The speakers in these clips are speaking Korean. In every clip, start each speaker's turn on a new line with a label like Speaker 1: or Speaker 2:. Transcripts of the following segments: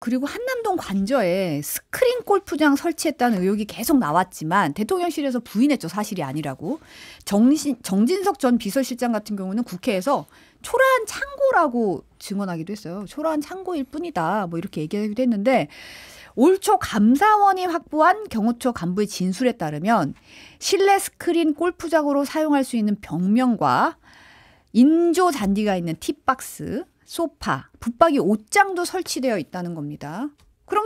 Speaker 1: 그리고 한남동 관저에 스크린 골프장 설치했다는 의혹이 계속 나왔지만 대통령실에서 부인했죠. 사실이 아니라고. 정진석 전 비서실장 같은 경우는 국회에서 초라한 창고라고 증언하기도 했어요. 초라한 창고일 뿐이다. 뭐 이렇게 얘기하기도 했는데 올 초 감사원이 확보한 경호처 간부의 진술에 따르면 실내 스크린 골프장으로 사용할 수 있는 벽면과 인조 잔디가 있는 팁박스, 소파, 붙박이 옷장도 설치되어 있다는 겁니다. 그럼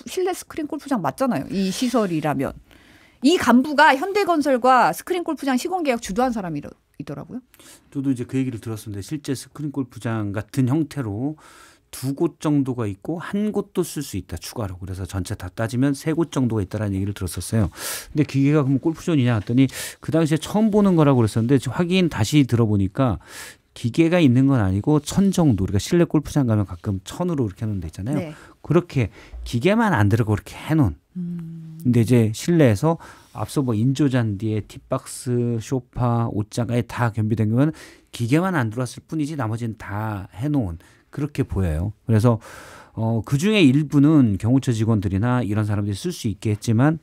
Speaker 1: 실내 스크린 골프장 맞잖아요. 이 시설이라면. 이 간부가 현대건설과 스크린 골프장 시공계약 주도한 사람이더라고요.
Speaker 2: 저도 이제 그 얘기를 들었었는데 실제 스크린 골프장 같은 형태로 2곳 정도가 있고 한 곳도 쓸 수 있다 추가로. 그래서 전체 다 따지면 3곳 정도가 있다라는 얘기를 들었었어요. 근데 기계가 그럼 골프존이냐 했더니 그 당시에 처음 보는 거라고 그랬었는데 확인 다시 들어보니까 기계가 있는 건 아니고 천 정도. 우리가 실내 골프장 가면 가끔 천으로 이렇게 해놓은 데 있잖아요. 네. 그렇게 기계만 안 들어가고 그렇게 해놓은. 근데 이제 실내에서 앞서 뭐 인조잔디에 팁박스, 소파, 옷장에 다 겸비된 거면 기계만 안 들어왔을 뿐이지 나머지는 다 해놓은. 그렇게 보여요. 그래서 그중에 일부는 경호처 직원들이나 이런 사람들이 쓸 수 있게 했지만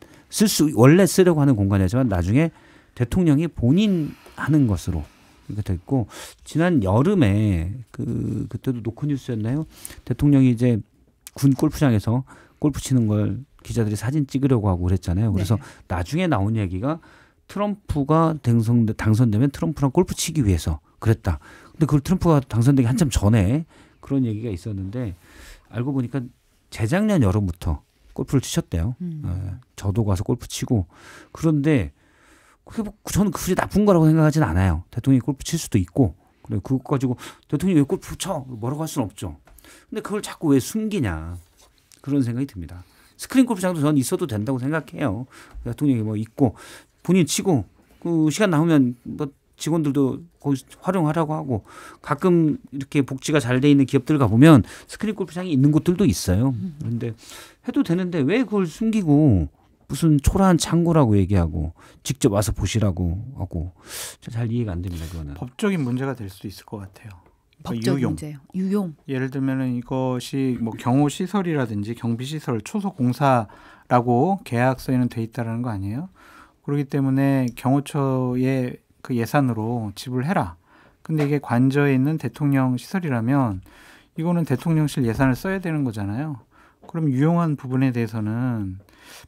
Speaker 2: 원래 쓰려고 하는 공간이지만 나중에 대통령이 본인 하는 것으로 이렇게 됐고 지난 여름에 그때도 노컷뉴스였나요? 대통령이 이제 군 골프장에서 골프 치는 걸 기자들이 사진 찍으려고 하고 그랬잖아요. 그래서 네. 나중에 나온 얘기가 트럼프가 당선되면 트럼프랑 골프 치기 위해서 그랬다. 근데 그걸 트럼프가 당선되기 한참 전에 그런 얘기가 있었는데 알고 보니까 재작년 여름부터 골프를 치셨대요. 저도 가서 골프 치고. 그런데 그게 뭐 저는 그게 나쁜 거라고 생각하진 않아요. 대통령이 골프 칠 수도 있고. 그래 그거 가지고 대통령이 왜 골프 쳐? 뭐라고 할 수는 없죠. 근데 그걸 자꾸 왜 숨기냐. 그런 생각이 듭니다. 스크린 골프장도 저는 있어도 된다고 생각해요. 대통령이 뭐 있고 본인 치고 그 시간 남으면 뭐 직원들도 거기 활용하라고 하고 가끔 이렇게 복지가 잘 돼 있는 기업들 가보면 스크린 골프장이 있는 곳들도 있어요. 그런데 해도 되는데 왜 그걸 숨기고 무슨 초라한 창고라고 얘기하고 직접 와서 보시라고 하고 잘 이해가 안 됩니다. 그거는.
Speaker 3: 법적인 문제가 될 수도 있을 것 같아요.
Speaker 1: 법적 문제요. 유용.
Speaker 3: 예를 들면은 이것이 뭐 경호시설이라든지 경비시설 초소공사라고 계약서에는 돼 있다라는 거 아니에요? 그렇기 때문에 경호처의 그 예산으로 지불해라. 근데 이게 관저에 있는 대통령 시설이라면 이거는 대통령실 예산을 써야 되는 거잖아요. 그럼 유용한 부분에 대해서는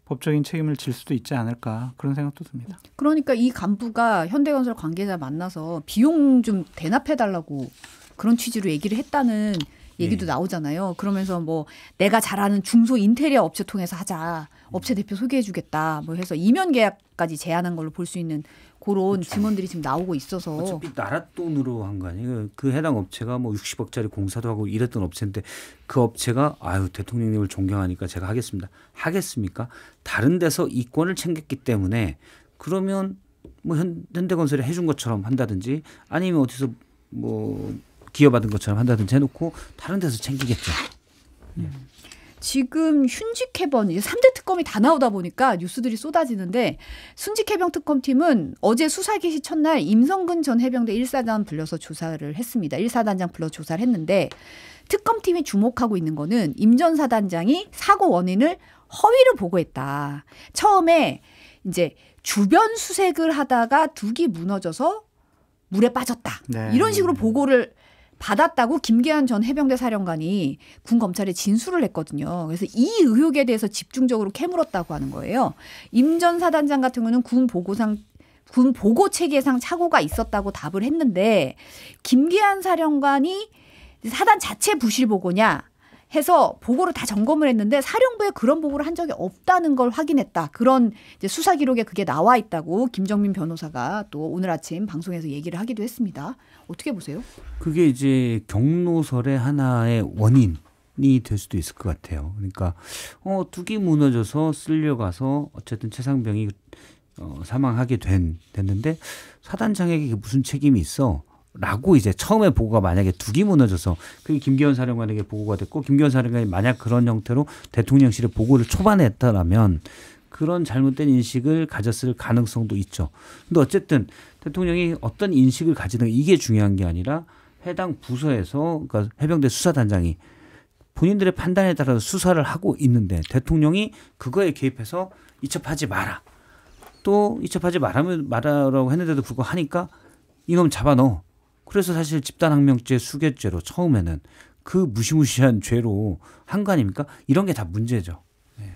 Speaker 3: 법적인 책임을 질 수도 있지 않을까 그런 생각도 듭니다.
Speaker 1: 그러니까 이 간부가 현대건설 관계자 만나서 비용 좀 대납해달라고 그런 취지로 얘기를 했다는 얘기도 나오잖아요. 그러면서 뭐 내가 잘 아는 중소 인테리어 업체 통해서 하자. 업체 대표 소개해주겠다. 뭐 해서 이면 계약까지 제안한 걸로 볼 수 있는 그런 그렇죠. 증언들이 지금 나오고 있어서.
Speaker 2: 어차피 나라 돈으로 한 거 아니에요. 그 해당 업체가 뭐 60억짜리 공사도 하고 이랬던 업체인데 그 업체가 아유 대통령님을 존경하니까 제가 하겠습니다. 하겠습니까? 다른 데서 이권을 챙겼기 때문에 그러면 뭐 현대건설이 해준 것처럼 한다든지 아니면 어디서 뭐 기여받은 것처럼 한다든지 해놓고 다른 데서 챙기겠죠.
Speaker 1: 지금 훈직 해번 이제 3대 특검이 다 나오다 보니까 뉴스들이 쏟아지는데 순직 해병 특검팀은 어제 수사 개시 첫날 임성근 전 해병대 1사단 불러서 조사를 했습니다. 1사단장 불러 조사를 했는데 특검팀이 주목하고 있는 거는 임 전 사단장이 사고 원인을 허위로 보고했다. 처음에 이제 주변 수색을 하다가 둑이 무너져서 물에 빠졌다. 네. 이런 식으로 보고를 받았다고 김계한 전 해병대 사령관이 군 검찰에 진술을 했거든요. 그래서 이 의혹에 대해서 집중적으로 캐물었다고 하는 거예요. 임 전 사단장 같은 경우는 군 보고 체계상 착오가 있었다고 답을 했는데 김계한 사령관이 사단 자체 부실 보고냐 해서 보고를 다 점검을 했는데 사령부에 그런 보고를 한 적이 없다는 걸 확인했다. 그런 이제 수사 기록에 그게 나와 있다고 김정민 변호사가 또 오늘 아침 방송에서 얘기를 하기도 했습니다. 어떻게 보세요?
Speaker 2: 그게 이제 경로설의 하나의 원인이 될 수도 있을 것 같아요. 그러니까 둑이 무너져서 쓸려가서 어쨌든 최상병이 사망하게 됐는데 사단장에게 무슨 책임이 있어? 라고 이제 처음에 보고가 만약에 둑이 무너져서 그게 김기현 사령관에게 보고가 됐고 김기현 사령관이 만약 그런 형태로 대통령실에 보고를 초반에 했다라면 그런 잘못된 인식을 가졌을 가능성도 있죠. 근데 어쨌든 대통령이 어떤 인식을 가지든 이게 중요한 게 아니라 해당 부서에서 그러니까 해병대 수사단장이 본인들의 판단에 따라서 수사를 하고 있는데 대통령이 그거에 개입해서 이첩하지 마라. 또 이첩하지 말아라고 했는데도 불구하고 하니까 이놈 잡아넣어. 그래서 사실 집단항명죄, 수괴죄로 처음에는 그 무시무시한 죄로 한 거 아닙니까? 이런 게 다 문제죠. 네.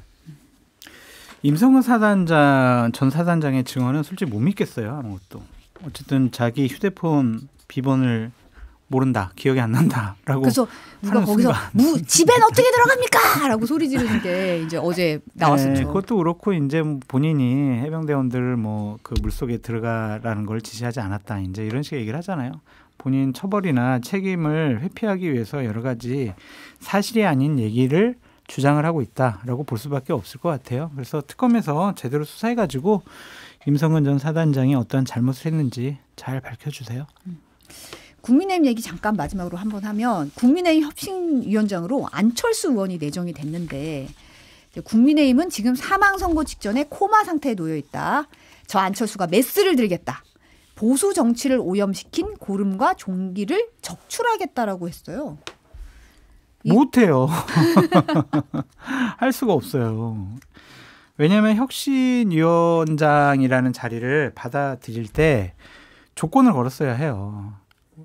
Speaker 3: 임성근 전 사단장의 증언은 솔직히 못 믿겠어요. 아무것도. 어쨌든 자기 휴대폰 비번을 모른다, 기억이 안 난다라고.
Speaker 1: 그래서 누가 거기서 집엔 어떻게 들어갑니까?라고 소리 지르는 게 이제 어제 나왔었죠.
Speaker 3: 네, 그것도 그렇고 이제 본인이 해병대원들을 뭐 그 물속에 들어가라는 걸 지시하지 않았다. 이제 이런 식의 얘기를 하잖아요. 본인 처벌이나 책임을 회피하기 위해서 여러 가지 사실이 아닌 얘기를 주장을 하고 있다라고 볼 수밖에 없을 것 같아요. 그래서 특검에서 제대로 수사해가지고 임성근 전 사단장이 어떠한 잘못을 했는지 잘 밝혀주세요.
Speaker 1: 국민의힘 얘기 잠깐 마지막으로 한번 하면 국민의힘 혁신위원장으로 안철수 의원이 내정이 됐는데 국민의힘은 지금 사망선고 직전에 코마 상태에 놓여 있다. 저 안철수가 메스를 들겠다. 보수 정치를 오염시킨 고름과 종기를 적출하겠다라고 했어요.
Speaker 3: 못해요. 할 수가 없어요. 왜냐하면 혁신위원장이라는 자리를 받아들일 때 조건을 걸었어야 해요.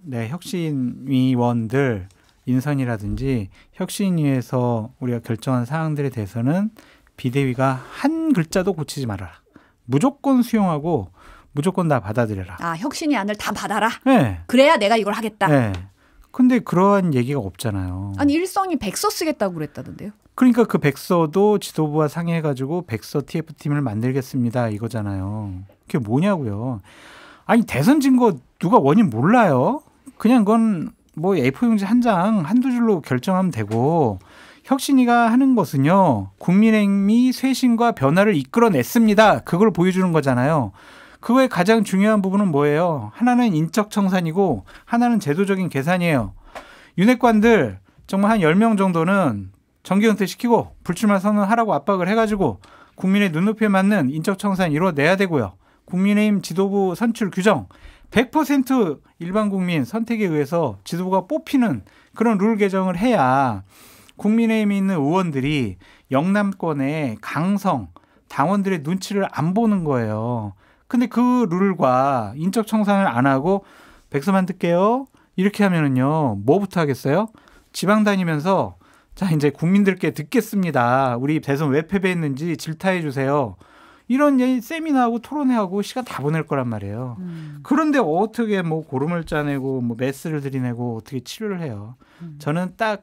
Speaker 3: 네, 혁신위원들 인선이라든지 혁신위에서 우리가 결정한 사항들에 대해서는 비대위가 한 글자도 고치지 말아라. 무조건 수용하고 무조건 다 받아들여라.
Speaker 1: 아, 혁신위 안을 다 받아라?
Speaker 3: 네.
Speaker 1: 그래야 내가 이걸 하겠다.
Speaker 3: 네. 근데 그러한 얘기가 없잖아요.
Speaker 1: 아니 일성이 백서 쓰겠다고 그랬다던데요.
Speaker 3: 그러니까 그 백서도 지도부와 상의해가지고 백서 TF팀을 만들겠습니다 이거잖아요. 그게 뭐냐고요. 아니 대선 진 거 누가 원인 몰라요. 그냥 그건 뭐 A4 용지 한 장 한두 줄로 결정하면 되고 혁신위가 하는 것은요. 국민의힘이 쇄신과 변화를 이끌어냈습니다. 그걸 보여주는 거잖아요. 그거의 가장 중요한 부분은 뭐예요? 하나는 인적 청산이고 하나는 제도적인 계산이에요. 윤핵관들 정말 한 10명 정도는 정기 은퇴시키고 불출마 선언하라고 압박을 해가지고 국민의 눈높이에 맞는 인적 청산 이뤄내야 되고요. 국민의힘 지도부 선출 규정 100% 일반 국민 선택에 의해서 지도부가 뽑히는 그런 룰 개정을 해야 국민의힘에 있는 의원들이 영남권의 강성 당원들의 눈치를 안 보는 거예요. 근데 그 룰과 인적 청산을 안 하고 백서만 뜰게요. 이렇게 하면은요. 뭐부터 하겠어요? 지방 다니면서 자 이제 국민들께 듣겠습니다. 우리 대선 왜 패배했는지 질타해 주세요. 이런 세미나하고 토론회하고 시간 다 보낼 거란 말이에요. 그런데 어떻게 뭐 고름을 짜내고 뭐 메스를 들이내고 어떻게 치료를 해요. 저는 딱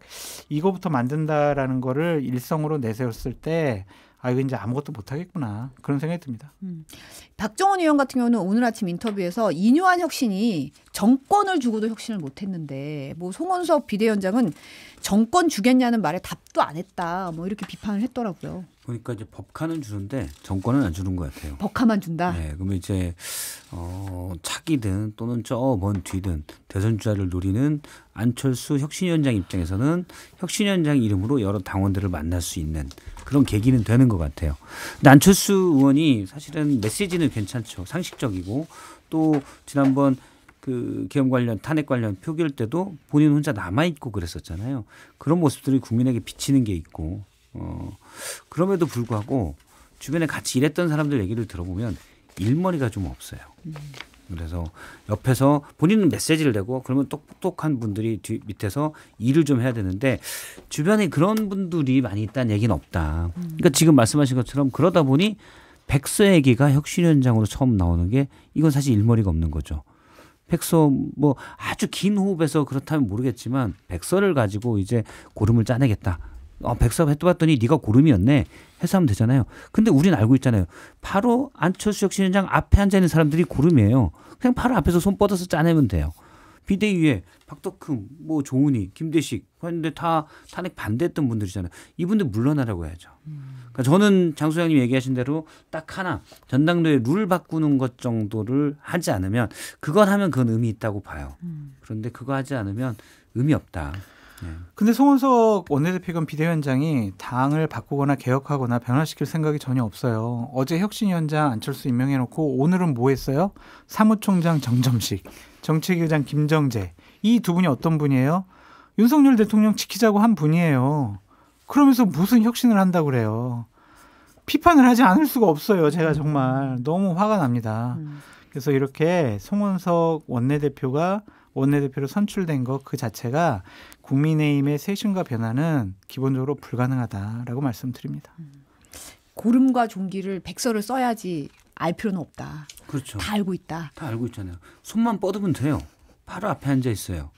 Speaker 3: 이거부터 만든다라는 거를 일성으로 내세웠을 때 아, 이거 이제 아무것도 못하겠구나. 그런 생각이 듭니다.
Speaker 1: 박정원 의원 같은 경우는 오늘 아침 인터뷰에서 이뇨한 혁신이 정권을 주고도 혁신을 못했는데 뭐 송원석 비대위원장은 정권 주겠냐는 말에 답도 안 했다. 뭐 이렇게 비판을 했더라고요.
Speaker 2: 그러니까 이제 법카는 주는데 정권은 안 주는 것 같아요.
Speaker 1: 법카만 준다.
Speaker 2: 네, 그러면 이제 차기든 또는 저 먼 뒤든 대선 주자를 노리는 안철수 혁신위원장 입장에서는 혁신위원장 이름으로 여러 당원들을 만날 수 있는 그런 계기는 되는 것 같아요. 근데 안철수 의원이 사실은 메시지는 괜찮죠. 상식적이고 또 지난번 그 계엄 관련 탄핵 관련 표결 때도 본인 혼자 남아 있고 그랬었잖아요. 그런 모습들이 국민에게 비치는 게 있고 그럼에도 불구하고 주변에 같이 일했던 사람들 얘기를 들어보면 일머리가 좀 없어요. 그래서 옆에서 본인은 메시지를 내고 그러면 똑똑한 분들이 밑에서 일을 좀 해야 되는데 주변에 그런 분들이 많이 있다는 얘기는 없다. 그러니까 지금 말씀하신 것처럼 그러다 보니 백서 얘기가 혁신위원장으로 처음 나오는 게 이건 사실 일머리가 없는 거죠. 백서 뭐 아주 긴 호흡에서 그렇다면 모르겠지만 백서를 가지고 이제 고름을 짜내겠다. 백서 해봤더니 네가 고름이었네 해서 하면 되잖아요. 근데 우리는 알고 있잖아요. 바로 안철수 혁신위원장 앞에 앉아있는 사람들이 고름이에요. 그냥 바로 앞에서 손 뻗어서 짜내면 돼요. 비대위에 박덕흠, 뭐 조은희, 김대식 했는데 다 탄핵 반대했던 분들이잖아요. 이분들 물러나라고 해야죠. 그러니까 저는 장 소장님 얘기하신 대로 딱 하나 전당대회 룰 바꾸는 것 정도를 하지 않으면 그건 하면 그건 의미 있다고 봐요. 그런데 그거 하지 않으면 의미 없다. 네.
Speaker 3: 근데 송원석 원내대표겸 비대위원장이 당을 바꾸거나 개혁하거나 변화시킬 생각이 전혀 없어요. 어제 혁신위원장 안철수 임명해놓고 오늘은 뭐 했어요? 사무총장 정점식, 정책위의장 김정재. 이 두 분이 어떤 분이에요? 윤석열 대통령 지키자고 한 분이에요. 그러면서 무슨 혁신을 한다고 그래요. 비판을 하지 않을 수가 없어요. 제가 정말 너무 화가 납니다. 그래서 이렇게 송원석 원내대표가 원내대표로 선출된 것 그 자체가 국민의힘의 쇄신과 변화는 기본적으로 불가능하다라고 말씀드립니다.
Speaker 1: 고름과 종기를 백서를 써야지 알 필요는 없다.
Speaker 2: 그렇죠.
Speaker 1: 다 알고 있다.
Speaker 2: 다 알고 있잖아요. 손만 뻗으면 돼요. 바로 앞에 앉아 있어요.